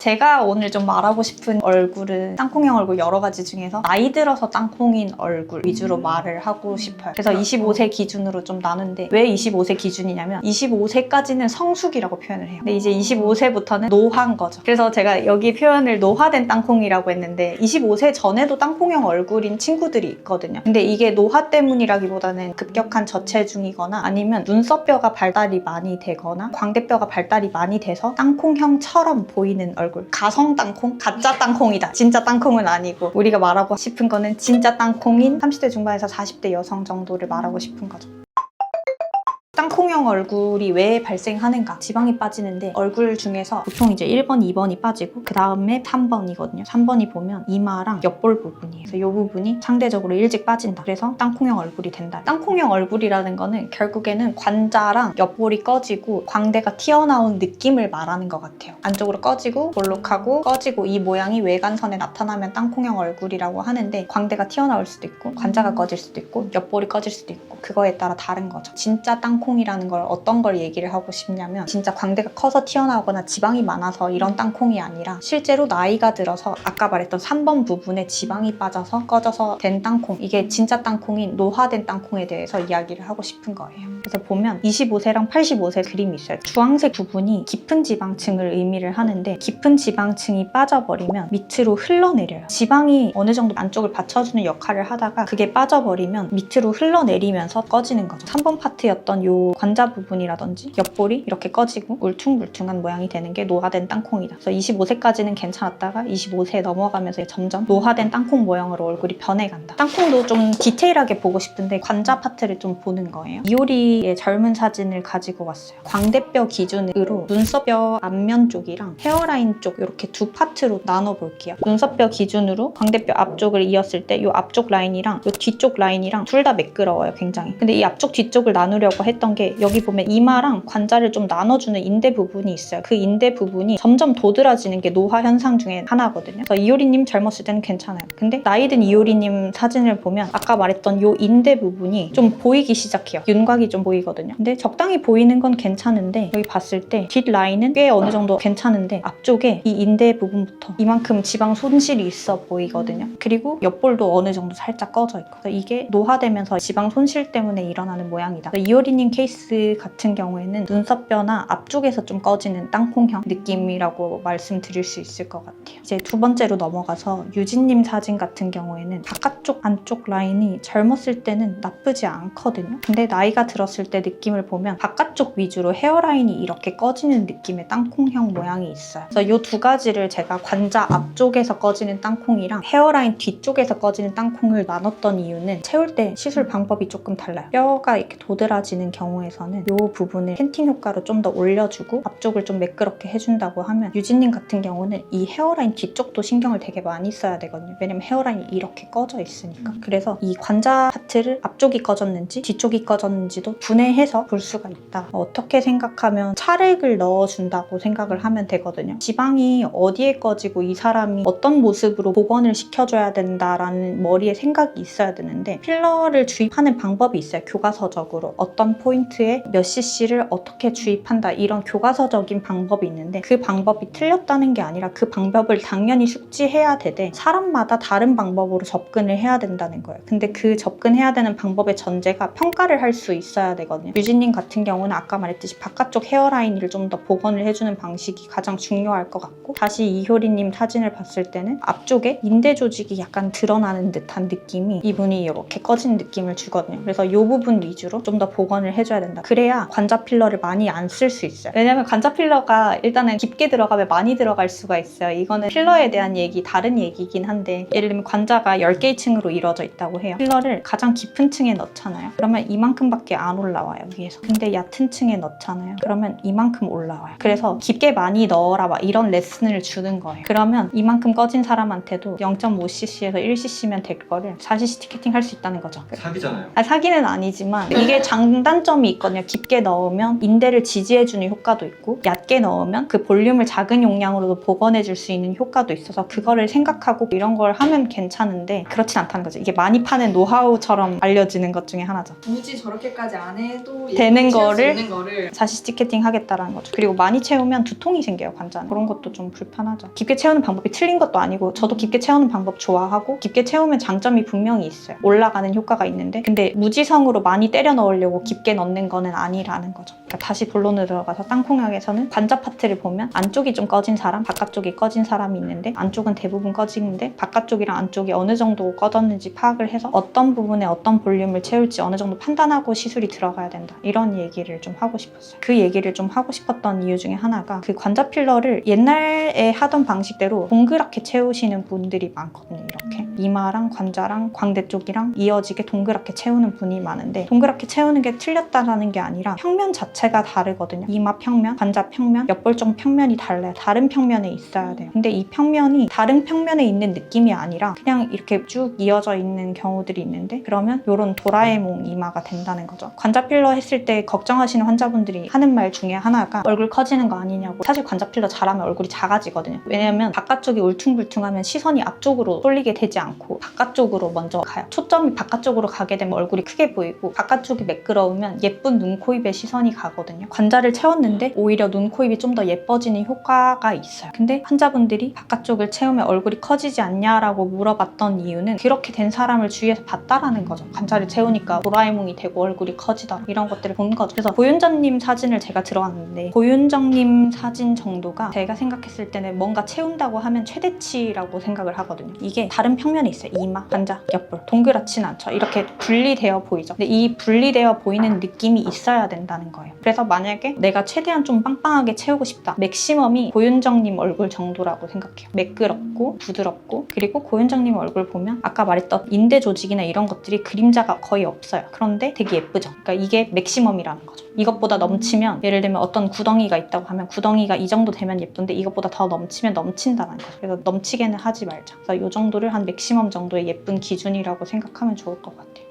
제가 오늘 좀 말하고 싶은 얼굴은 땅콩형 얼굴 여러 가지 중에서 나이 들어서 땅콩인 얼굴 위주로 말을 하고 싶어요. 그래서 25세 기준으로 좀 나누는데 왜 25세 기준이냐면 25세까지는 성숙이라고 표현을 해요. 근데 이제 25세부터는 노화인 거죠. 그래서 제가 여기 표현을 노화된 땅콩이라고 했는데 25세 전에도 땅콩형 얼굴인 친구들이 있거든요. 근데 이게 노화 때문이라기보다는 급격한 저체중이거나 아니면 눈썹뼈가 발달이 많이 되거나 광대뼈가 발달이 많이 돼서 땅콩형처럼 보이는 얼굴. 가성 땅콩? 가짜 땅콩이다. 진짜 땅콩은 아니고 우리가 말하고 싶은 거는 진짜 땅콩인 30대 중반에서 40대 여성 정도를 말하고 싶은 거죠. 땅콩형 얼굴이 왜 발생하는가? 지방이 빠지는데 얼굴 중에서 보통 이제 1번, 2번이 빠지고 그 다음에 3번이거든요. 3번이 보면 이마랑 옆볼 부분이에요. 그래서 이 부분이 상대적으로 일찍 빠진다. 그래서 땅콩형 얼굴이 된다. 땅콩형 얼굴이라는 거는 결국에는 관자랑 옆볼이 꺼지고 광대가 튀어나온 느낌을 말하는 것 같아요. 안쪽으로 꺼지고 볼록하고 꺼지고 이 모양이 외관선에 나타나면 땅콩형 얼굴이라고 하는데 광대가 튀어나올 수도 있고 관자가 꺼질 수도 있고 옆볼이 꺼질 수도 있고 그거에 따라 다른 거죠. 진짜 땅콩이라는 걸 어떤 걸 얘기를 하고 싶냐면 진짜 광대가 커서 튀어나오거나 지방이 많아서 이런 땅콩이 아니라 실제로 나이가 들어서 아까 말했던 3번 부분에 지방이 빠져서 꺼져서 된 땅콩, 이게 진짜 땅콩인 노화된 땅콩에 대해서 이야기를 하고 싶은 거예요. 그래서 보면 25세랑 85세 그림이 있어요. 주황색 부분이 깊은 지방층을 의미를 하는데 깊은 지방층이 빠져버리면 밑으로 흘러내려요. 지방이 어느 정도 안쪽을 받쳐주는 역할을 하다가 그게 빠져버리면 밑으로 흘러내리면서 꺼지는 거죠. 3번 파트였던 요 관자 부분이라든지 옆볼이 이렇게 꺼지고 울퉁불퉁한 모양이 되는 게 노화된 땅콩이다. 그래서 25세까지는 괜찮았다가 25세에 넘어가면서 점점 노화된 땅콩 모양으로 얼굴이 변해간다. 땅콩도 좀 디테일하게 보고 싶은데 관자 파트를 좀 보는 거예요. 이효리의 젊은 사진을 가지고 왔어요. 광대뼈 기준으로 눈썹뼈 앞면 쪽이랑 헤어라인 쪽 이렇게 두 파트로 나눠볼게요. 눈썹뼈 기준으로 광대뼈 앞쪽을 이었을 때 이 앞쪽 라인이랑 이 뒤쪽 라인이랑 둘 다 매끄러워요, 굉장히. 근데 이 앞쪽 뒤쪽을 나누려고 했던 게 여기 보면 이마랑 관자를 좀 나눠주는 인대 부분이 있어요. 그 인대 부분이 점점 도드라지는 게 노화 현상 중에 하나거든요. 그래서 이효리님 젊었을 때는 괜찮아요. 근데 나이 든 이효리님 사진을 보면 아까 말했던 이 인대 부분이 좀 보이기 시작해요. 윤곽이 좀 보이거든요. 근데 적당히 보이는 건 괜찮은데 여기 봤을 때 뒷 라인은 꽤 어느 정도 괜찮은데 앞쪽에 이 인대 부분부터 이만큼 지방 손실이 있어 보이거든요. 그리고 옆볼도 어느 정도 살짝 꺼져 있고 그래서 이게 노화되면서 지방 손실 때문에 일어나는 모양이다. 이효리님 케이스 같은 경우에는 눈썹뼈나 앞쪽에서 좀 꺼지는 땅콩형 느낌이라고 말씀드릴 수 있을 것 같아요. 이제 두 번째로 넘어가서 유진님 사진 같은 경우에는 바깥쪽 안쪽 라인이 젊었을 때는 나쁘지 않거든요. 근데 나이가 들었을 때 느낌을 보면 바깥쪽 위주로 헤어라인이 이렇게 꺼지는 느낌의 땅콩형 모양이 있어요. 그래서 이 두 가지를 제가 관자 앞쪽에서 꺼지는 땅콩이랑 헤어라인 뒤쪽에서 꺼지는 땅콩을 나눴던 이유는 채울 때 시술 방법이 조금 달라요. 뼈가 이렇게 도드라지는 경우에서는 이 부분을 캔팅 효과로 좀 더 올려주고 앞쪽을 좀 매끄럽게 해준다고 하면 유진님 같은 경우는 이 헤어라인 뒤쪽도 신경을 되게 많이 써야 되거든요. 왜냐면 헤어라인이 이렇게 꺼져 있으니까. 그래서 이 관자 파트를 앞쪽이 꺼졌는지 뒤쪽이 꺼졌는지도 분해해서 볼 수가 있다. 어떻게 생각하면 차렉을 넣어준다고 생각을 하면 되거든요. 지방이 어디에 꺼지고 이 사람이 어떤 모습으로 복원을 시켜줘야 된다라는 머리에 생각이 있어야 되는데 필러를 주입하는 방법이 있어요. 교과서적으로 어떤 포인트에 몇 cc를 어떻게 주입한다 이런 교과서적인 방법이 있는데 그 방법이 틀렸다는 게 아니라 그 방법을 당연히 숙지해야 되되 사람마다 다른 방법으로 접근을 해야 된다는 거예요. 근데 그 접근해야 되는 방법의 전제가 평가를 할 수 있어야 되거든요. 유진님 같은 경우는 아까 말했듯이 바깥쪽 헤어라인을 좀 더 복원을 해주는 방식이 가장 중요할 것 같고 다시 이효리님 사진을 봤을 때는 앞쪽에 인대 조직이 약간 드러나는 듯한 느낌이 이분이 이렇게 꺼진 느낌을 주거든요. 그래서 이 부분 위주로 좀 더 복원을 해줘야 된다. 그래야 관자 필러를 많이 안 쓸 수 있어요. 왜냐면 관자 필러가 일단은 깊게 들어가면 많이 들어갈 수가 있어요. 이거는 필러에 대한 얘기 다른 얘기긴 한데 예를 들면 관자가 10개의 층으로 이루어져 있다고 해요. 필러를 가장 깊은 층에 넣잖아요. 그러면 이만큼밖에 안 올라와요, 위에서. 근데 얕은 층에 넣잖아요. 그러면 이만큼 올라와요. 그래서 깊게 많이 넣어라 막 이런 레슨을 주는 거예요. 그러면 이만큼 꺼진 사람한테도 0.5cc에서 1cc면 될 거를 4cc 티켓팅 할 수 있다는 거죠. 사기잖아요. 사기는 아니지만 이게 장단점이 있거든요. 깊게 넣으면 인대를 지지해주는 효과도 있고 얕게 넣으면 그 볼륨을 작은 용량으로도 복원해줄 수 있는 효과도 있어서 그거를 생각하고 이런 걸 하면 괜찮은데 그렇진 않다는 거죠. 이게 많이 파는 노하우처럼 알려지는 것 중에 하나죠. 굳이 저렇게까지 안 해도 되는 채울 수 거를 있는 거를 다시 티켓팅 하겠다라는 거죠. 그리고 많이 채우면 두통이 생겨요, 관자는. 그런 것도 좀 불편하죠. 깊게 채우는 방법이 틀린 것도 아니고 저도 깊게 채우는 방법 좋아하고 깊게 채우면 장점이 분명히 있어요. 올라가는 효과가 있는데 근데 무지성으로 많이 때려 넣으려고 깊게 넣는 거는 아니라는 거죠. 그러니까 다시 본론으로 들어가서 땅콩약에서는 관자 파트를 보면 안쪽이 좀 꺼진 사람, 바깥쪽이 꺼진 사람이 있는데 안쪽은 대부분 꺼지는데 바깥쪽이랑 안쪽이 어느 정도 꺼졌는지 파악을 해서 어떤 부분에 어떤 볼륨을 채울지 어느 정도 판단하고 시술이 들어가야 된다. 이런 얘기를 좀 하고 싶었어요. 그 얘기를 좀 하고 싶었던 이유 중에 하나가 그 관자 필러를 옛날에 하던 방식대로 동그랗게 채우시는 분들이 많거든요. 이렇게 이마랑 관자랑 광대 쪽이랑 이어지게 동그랗게 채우는 분이 많은데 동그랗게 채우는 게 틀렸다라는 게 아니라 평면 자체가 다르거든요. 이마 평면, 관자 평면, 옆볼종 평면이 달라요. 다른 평면에 있어야 돼요. 근데 이 평면이 다른 평면에 있는 느낌이 아니라 그냥 이렇게 쭉 이어져 있는 경우들이 있는데 그러면 이런 도라에몽 이마가 된다는 거죠. 관자 필러 했을 때 걱정하시는 환자분들이 하는 말 중에 하나가 얼굴 커지는 거 아니냐고. 사실 관자 필러 잘하면 얼굴이 작아지거든요. 왜냐면 바깥쪽이 울퉁불퉁하면 시선이 앞쪽으로 쏠리게 되지 않고 바깥쪽으로 먼저 가요. 초점이 바깥쪽으로 가게 되면 얼굴이 크게 보이고 바깥쪽이 매끄러우면 예쁜 눈, 코, 입에 시선이 가거든요. 관자를 채웠는데 오히려 눈, 코, 입이 좀 더 예뻐지는 효과가 있어요. 근데 환자분들이 바깥쪽을 채우면 얼굴이 커지지 않냐라고 물어봤던 이유는 그렇게 된 사람을 주위에서 봤다라는 거죠. 관자를 채우니까 도라에몽이 되고 얼굴이 커지다 이런 것들을 본 거죠. 그래서 고윤정님 사진을 제가 들어왔는데 고윤정님 사진 정도가 제가 생각했을 때는 뭔가 채운다고 하면 최대치라고 생각을 하거든요. 이게 다른 평면에 있어요. 이마, 관자, 옆볼 동그랗진 않죠. 이렇게 분리되어 보이죠. 근데 이 분리되어 보이는 느낌이 있어야 된다는 거예요. 그래서 만약에 내가 최대한 좀 빵빵하게 채우고 싶다. 맥시멈이 고윤정님 얼굴 정도라고 생각해요. 매끄럽고 부드럽고 그리고 고윤정님 얼굴 보면 아까 말했던 인대 조직이나 이런 것들이 그림자가 거의 없어요. 그런데 되게 예쁘죠. 그러니까 이게 맥시멈이라는 거죠. 이것보다 넘치면 예를 들면 어떤 구덩이가 있다고 하면 구덩이가 이 정도 되면 예쁜데 이것보다 더 넘치면 넘친다는 거죠. 그래서 넘치게는 하지 말자. 그래서 이 정도를 한 맥시멈 정도의 예쁜 기준이라고 생각하면 좋을 것 같아요.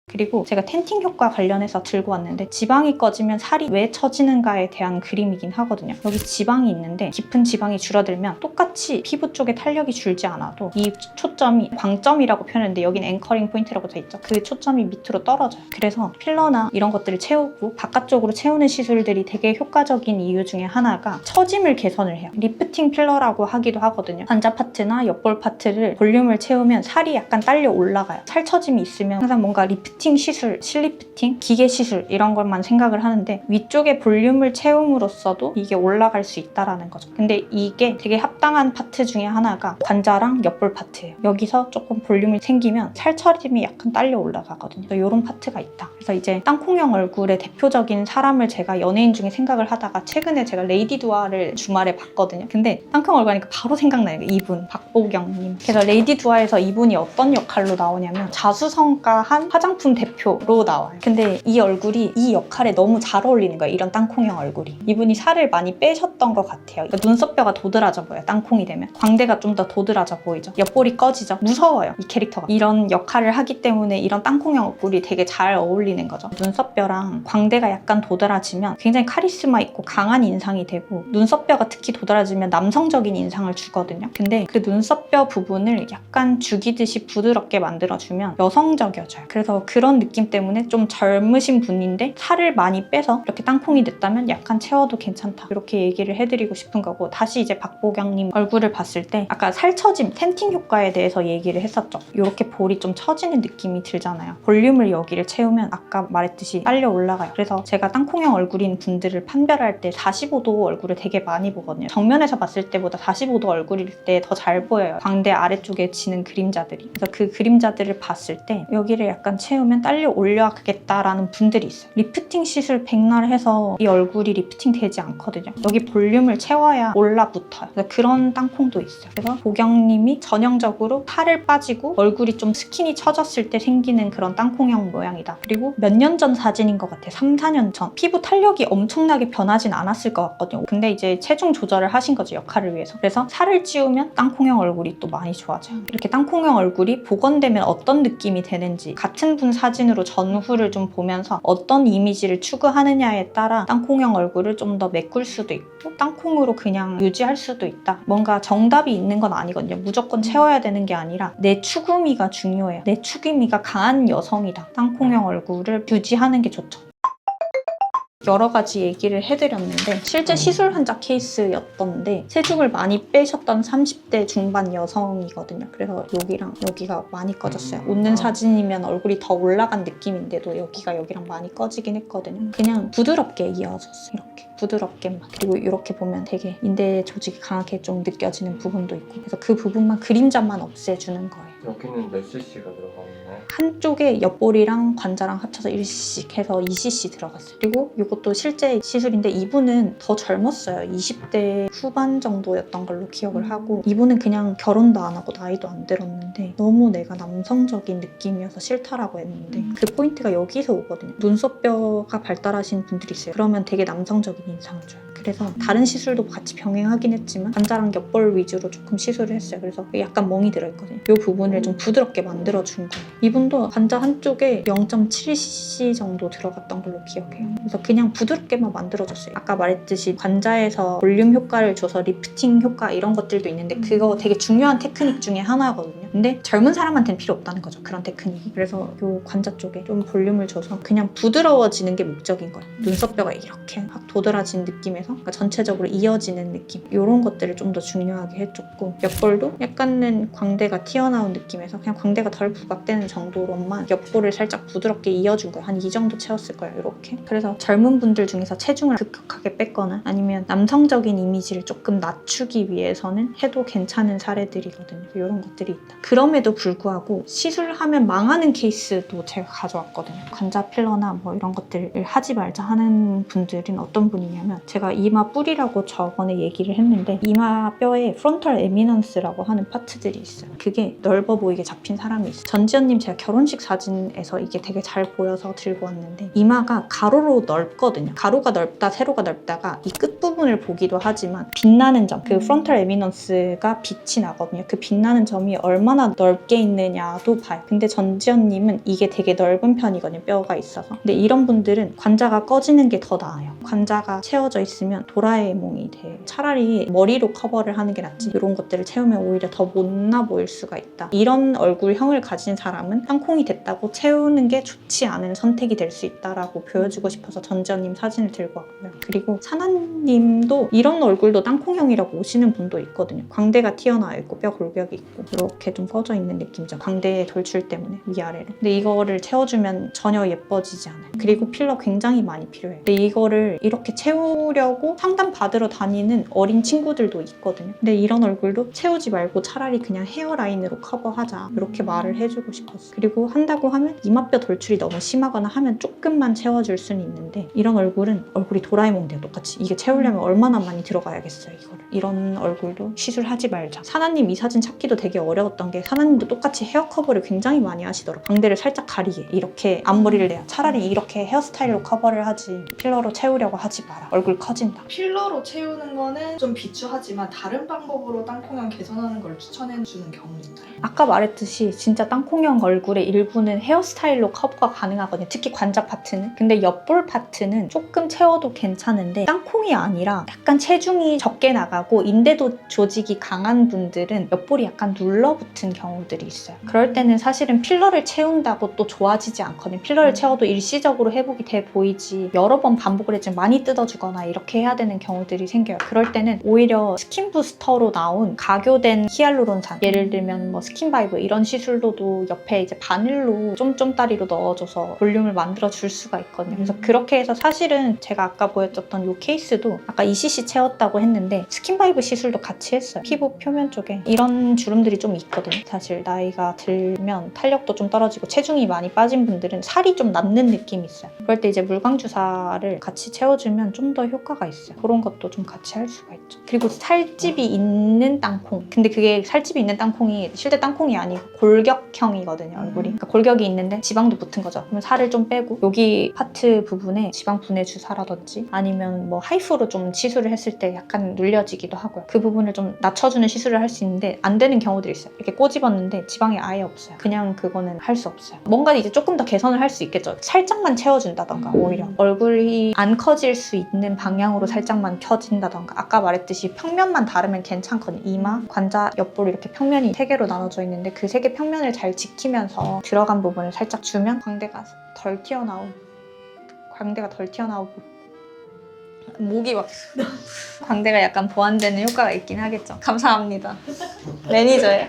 그리고 제가 텐팅 효과 관련해서 들고 왔는데 지방이 꺼지면 살이 왜 처지는가에 대한 그림이긴 하거든요. 여기 지방이 있는데 깊은 지방이 줄어들면 똑같이 피부 쪽에 탄력이 줄지 않아도 이 초점이 광점이라고 표현했는데 여긴 앵커링 포인트라고 돼 있죠. 그 초점이 밑으로 떨어져요. 그래서 필러나 이런 것들을 채우고 바깥쪽으로 채우는 시술들이 되게 효과적인 이유 중에 하나가 처짐을 개선을 해요. 리프팅 필러라고 하기도 하거든요. 관자 파트나 옆볼 파트를 볼륨을 채우면 살이 약간 딸려 올라가요. 살 처짐이 있으면 항상 뭔가 리프팅 시술, 실리프팅, 기계 시술 이런 것만 생각을 하는데 위쪽에 볼륨을 채움으로써도 이게 올라갈 수 있다라는 거죠. 근데 이게 되게 합당한 파트 중에 하나가 관자랑 옆볼 파트예요. 여기서 조금 볼륨이 생기면 살처짐이 약간 딸려 올라가거든요. 그래서 이런 파트가 있다. 그래서 이제 땅콩형 얼굴의 대표적인 사람을 제가 연예인 중에 생각을 하다가 최근에 제가 레이디 두아를 주말에 봤거든요. 근데 땅콩 얼굴 하니까 바로 생각나요. 이분, 박보경님. 그래서 레이디 두아에서 이분이 어떤 역할로 나오냐면 자수성가한 화장품 대표로 나와요. 근데 이 얼굴이 이 역할에 너무 잘 어울리는 거예요. 이런 땅콩형 얼굴이. 이분이 살을 많이 빼셨던 것 같아요. 그러니까 눈썹뼈가 도드라져 보여요. 땅콩이 되면. 광대가 좀 더 도드라져 보이죠. 옆볼이 꺼지죠. 무서워요. 이 캐릭터가. 이런 역할을 하기 때문에 이런 땅콩형 얼굴이 되게 잘 어울리는 거죠. 눈썹뼈랑 광대가 약간 도드라지면 굉장히 카리스마 있고 강한 인상이 되고 눈썹뼈가 특히 도드라지면 남성적인 인상을 주거든요. 근데 그 눈썹뼈 부분을 약간 죽이듯이 부드럽게 만들어주면 여성적이어져요. 그래서 그런 느낌 때문에 좀 젊으신 분인데 살을 많이 빼서 이렇게 땅콩이 됐다면 약간 채워도 괜찮다. 이렇게 얘기를 해드리고 싶은 거고 다시 이제 박보경님 얼굴을 봤을 때 아까 살 처짐, 텐팅 효과에 대해서 얘기를 했었죠. 이렇게 볼이 좀 처지는 느낌이 들잖아요. 볼륨을 여기를 채우면 아까 말했듯이 딸려 올라가요. 그래서 제가 땅콩형 얼굴인 분들을 판별할 때 45도 얼굴을 되게 많이 보거든요. 정면에서 봤을 때보다 45도 얼굴일 때 더 잘 보여요. 광대 아래쪽에 지는 그림자들이. 그래서 그 그림자들을 봤을 때 여기를 약간 채우면 딸려 올려가겠다라는 분들이 있어요. 리프팅 시술 백날 해서 이 얼굴이 리프팅 되지 않거든요. 여기 볼륨을 채워야 올라붙어요. 그래서 그런 땅콩도 있어요. 그래서 보경님이 전형적으로 살을 빠지고 얼굴이 좀 스킨이 처졌을 때 생기는 그런 땅콩형 모양이다. 그리고 몇 년 전 사진인 것 같아요. 3, 4년 전. 피부 탄력이 엄청나게 변하진 않았을 것 같거든요. 근데 이제 체중 조절을 하신 거죠. 역할을 위해서. 그래서 살을 찌우면 땅콩형 얼굴이 또 많이 좋아져요. 이렇게 땅콩형 얼굴이 복원되면 어떤 느낌이 되는지 같은 분 사진으로 전후를 좀 보면서 어떤 이미지를 추구하느냐에 따라 땅콩형 얼굴을 좀 더 메꿀 수도 있고 땅콩으로 그냥 유지할 수도 있다. 뭔가 정답이 있는 건 아니거든요. 무조건 채워야 되는 게 아니라 내 추구미가 중요해요. 내 추구미가 강한 여성이다. 땅콩형 얼굴을 유지하는 게 좋죠. 여러 가지 얘기를 해드렸는데 실제 시술 환자 케이스였던데 체중을 많이 빼셨던 30대 중반 여성이거든요. 그래서 여기랑 여기가 많이 꺼졌어요. 웃는 사진이면 얼굴이 더 올라간 느낌인데도 여기랑 많이 꺼지긴 했거든요. 그냥 부드럽게 이어졌어요. 이렇게 부드럽게만. 그리고 이렇게 보면 되게 인대 조직이 강하게 좀 느껴지는 부분도 있고 그래서 그 부분만 그림자만 없애주는 거예요. 여기는 몇 cc가 들어가 있나요? 한쪽에 옆볼이랑 관자랑 합쳐서 1cc 해서 2cc 들어갔어요. 그리고 이것도 실제 시술인데 이분은 더 젊었어요. 20대 후반 정도였던 걸로 기억을 하고 이분은 그냥 결혼도 안 하고 나이도 안 들었는데 너무 내가 남성적인 느낌이어서 싫다라고 했는데 그 포인트가 여기서 오거든요. 눈썹뼈가 발달하신 분들이 있어요. 그러면 되게 남성적인 인상을 줘요. 그래서 다른 시술도 같이 병행하긴 했지만 관자랑 옆볼 위주로 조금 시술을 했어요. 그래서 약간 멍이 들어있거든요. 이 부분을 좀 부드럽게 만들어준 거예요. 이분도 관자 한쪽에 0.7cc 정도 들어갔던 걸로 기억해요. 그래서 그냥 부드럽게만 만들어줬어요. 아까 말했듯이 관자에서 볼륨 효과를 줘서 리프팅 효과 이런 것들도 있는데 그거 되게 중요한 테크닉 중에 하나거든요. 근데 젊은 사람한테는 필요 없다는 거죠. 그런 테크닉이. 그래서 이 관자 쪽에 좀 볼륨을 줘서 그냥 부드러워지는 게 목적인 거예요. 눈썹뼈가 이렇게 확 도드라진 느낌에서 그러니까 전체적으로 이어지는 느낌 이런 것들을 좀 더 중요하게 해줬고 옆볼도 약간은 광대가 튀어나온 느낌에서 그냥 광대가 덜 부각되는 정도로만 옆볼을 살짝 부드럽게 이어준 거예요. 한 이 정도 채웠을 거예요. 이렇게. 그래서 젊은 분들 중에서 체중을 급격하게 뺐거나 아니면 남성적인 이미지를 조금 낮추기 위해서는 해도 괜찮은 사례들이거든요. 이런 것들이 있다. 그럼에도 불구하고 시술하면 망하는 케이스도 제가 가져왔거든요. 관자 필러나 뭐 이런 것들을 하지 말자 하는 분들은 어떤 분이냐면 제가 이마 뿔이라고 저번에 얘기를 했는데 이마뼈에 프론털 에미넌스라고 하는 파트들이 있어요. 그게 넓어 보이게 잡힌 사람이 있어요. 전지현님 제가 결혼식 사진에서 이게 되게 잘 보여서 들고 왔는데 이마가 가로로 넓거든요. 가로가 넓다 세로가 넓다가 이 끝부분을 보기도 하지만 빛나는 점, 그 프론털 에미넌스가 빛이 나거든요. 그 빛나는 점이 얼마나 넓게 있느냐도 봐요. 근데 전지현님은 이게 되게 넓은 편이거든요. 뼈가 있어서. 근데 이런 분들은 관자가 꺼지는 게 더 나아요. 관자가 채워져 있으면 도라에몽이 돼요. 차라리 머리로 커버를 하는 게 낫지. 이런 것들을 채우면 오히려 더 못나 보일 수가 있다. 이런 얼굴형을 가진 사람은 땅콩이 됐다고 채우는 게 좋지 않은 선택이 될 수 있다라고 보여주고 싶어서 전지현님 사진을 들고 왔고요. 그리고 사나님도 이런 얼굴도 땅콩형이라고 오시는 분도 있거든요. 광대가 튀어나와 있고 뼈 골격이 있고 이렇게 좀 꺼져 있는 느낌이죠. 광대의 돌출 때문에 위아래로. 근데 이거를 채워주면 전혀 예뻐지지 않아요. 그리고 필러 굉장히 많이 필요해요. 근데 이거를 이렇게 채우려고 상담 받으러 다니는 어린 친구들도 있거든요. 근데 이런 얼굴도 채우지 말고 차라리 그냥 헤어라인으로 커버하자 이렇게 말을 해주고 싶었어요. 그리고 한다고 하면 이마뼈 돌출이 너무 심하거나 하면 조금만 채워줄 수는 있는데 이런 얼굴은 얼굴이 도라에몽 돼요. 똑같이. 이게 채우려면 얼마나 많이 들어가야겠어요. 이거를. 이런 얼굴도 시술하지 말자. 사나님 이 사진 찾기도 되게 어려웠던 게 사나님도 똑같이 헤어 커버를 굉장히 많이 하시더라고요. 광대를 살짝 가리게 이렇게 앞머리를 내요. 차라리 이렇게 헤어스타일로 커버를 하지 필러로 채우려고 하지 마라. 얼굴 커진다. 필러로 채우는 거는 좀 비추하지만 다른 방법으로 땅콩형 개선하는 걸 추천해주는 경우 있나요? 아까 말했듯이 진짜 땅콩형 얼굴의 일부는 헤어스타일로 커버가 가능하거든요. 특히 관자 파트는. 근데 옆볼 파트는 조금 채워도 괜찮은데 땅콩이 아니라 약간 체중이 적게 나가고 인대도 조직이 강한 분들은 옆볼이 약간 눌러붙은 경우들이 있어요. 그럴 때는 사실은 필러를 채운다고 또 좋아지지 않거든요. 필러를 채워도 일시적으로 회복이 돼 보이지 여러 번 반복을 했지만 많이 뜯어주거나 이렇게 해야 되는 경우들이 생겨요. 그럴 때는 오히려 스킨 부스터로 나온 가교된 히알루론산, 예를 들면 뭐 스킨바이브 이런 시술로도 옆에 이제 바늘로 쫌쫌다리로 넣어줘서 볼륨을 만들어 줄 수가 있거든요. 그래서 그렇게 해서 사실은 제가 아까 보여줬던 이 케이스도 아까 2cc 채웠다고 했는데 스킨바이브 시술도 같이 했어요. 피부 표면 쪽에 이런 주름들이 좀 있거든요. 사실 나이가 들면 탄력도 좀 떨어지고 체중이 많이 빠진 분들은 살이 좀 남는 느낌이 있어요. 그럴 때 이제 물광주사를 같이 채워주면 좀 더 효과가 효과가 있어요. 그런 것도 좀 같이 할 수가 있죠. 그리고 살집이 있는 땅콩. 근데 그게 살집이 있는 땅콩이 실제 땅콩이 아니고 골격형이거든요, 얼굴이. 그러니까 골격이 있는데 지방도 붙은 거죠. 그러면 살을 좀 빼고 여기 파트 부분에 지방 분해 주사라든지 아니면 뭐 하이프로 좀 시술을 했을 때 약간 눌려지기도 하고요. 그 부분을 좀 낮춰주는 시술을 할 수 있는데 안 되는 경우들이 있어요. 이렇게 꼬집었는데 지방이 아예 없어요. 그냥 그거는 할 수 없어요. 뭔가 이제 조금 더 개선을 할 수 있겠죠. 살짝만 채워준다던가 오히려 얼굴이 안 커질 수 있는 방향으로 살짝만 켜진다던가 아까 말했듯이 평면만 다르면 괜찮거든요. 이마, 관자, 옆볼 이렇게 평면이 3개로 나눠져 있는데 그 3개 평면을 잘 지키면서 들어간 부분을 살짝 주면 광대가 덜 튀어나오고 목이 막 광대가 약간 보완되는 효과가 있긴 하겠죠. 감사합니다. 매니저예요.